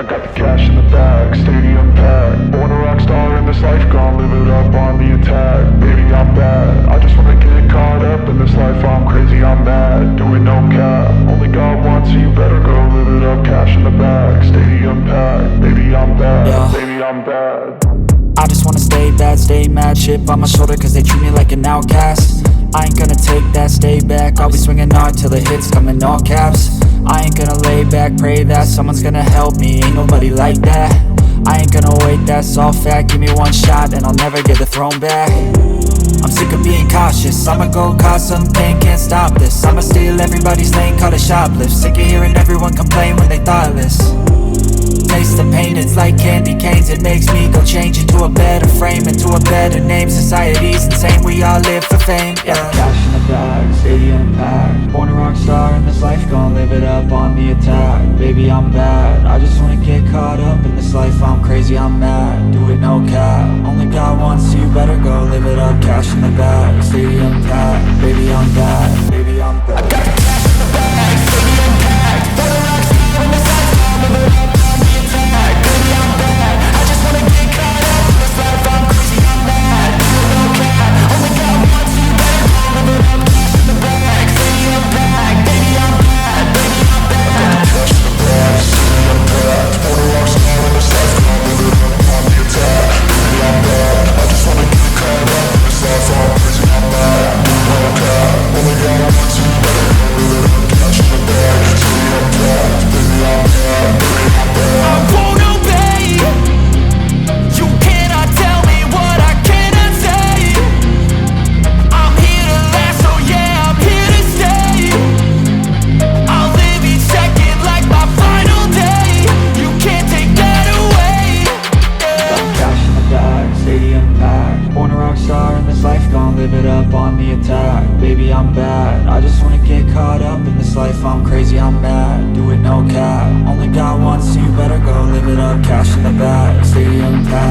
I got the cash in the bag, stadium packed. Born a rock star in this life, gon' live it up on the attack. Baby, I'm bad, I just wanna get caught up in this life. I'm crazy, I'm mad, doing no cap. Only God wants you, better go live it up. Cash in the bag, stadium packed. Baby, I'm bad, yeah. Baby, I'm bad. I just wanna stay bad, stay mad. Chip on my shoulder cause they treat me like an outcast. I ain't gonna take that, stay back. I'll be swinging hard till the hits come in all caps. I ain't gonna lay back, pray that someone's gonna help me. Ain't nobody like that. I ain't gonna wait, that's all fact. Give me one shot and I'll never get the throne back. I'm sick of being cautious, I'ma go cause something, can't stop this. I'ma steal everybody's lane, call it shoplift. Sick of hearing everyone complain when they thoughtless. Taste the pain, it's like candy canes. It makes me go change into a better frame, into a better name. Society's insane, we all live for fame, yeah. Cash in the bag, stadium packed. Born a rock star in this life, gon' live it up on the attack. Baby, I'm bad, I just wanna get caught up in this life. I'm crazy, I'm mad, do it no cap. Only God wants you, better go live it up. Cash in the bag, stadium packed. Baby, I'm bad, baby, I'm bad. I got the cash in the bag, stadium packed. Born a rock star in this life, gon' live it up. Baby, I'm bad, I just wanna get caught up in this life. I'm crazy, I'm mad, do it no cap. Only God wants you, better go live it up. Cash in the bag, stadium packed. Baby, I'm bad, baby, I'm bad. Cash in the bag, stadium packed. Born a rock star in this life, gon' live it up on the attack. Baby, I'm bad, I just wanna get caught up in this life. I'm crazy, I'm mad, do it no cap. Only God wants you, better go live it up. Cash in the bag, stadium packed. Baby, I'm bad, baby, I'm bad. I won't obey. You cannot tell me what I cannot say. I'm here to last, so yeah, I'm here to stay. I'll live each second like my final day. You can't take that away, yeah. Cash in the bag, stadium packed. Born a rock star in this life, gon' live it up on the attack. Baby, I'm bad, I just wanna get caught up in this life. I'm crazy, I'm mad, do it no cap. Only God wants you, better go live it up. Cash in the bag, stadium packed.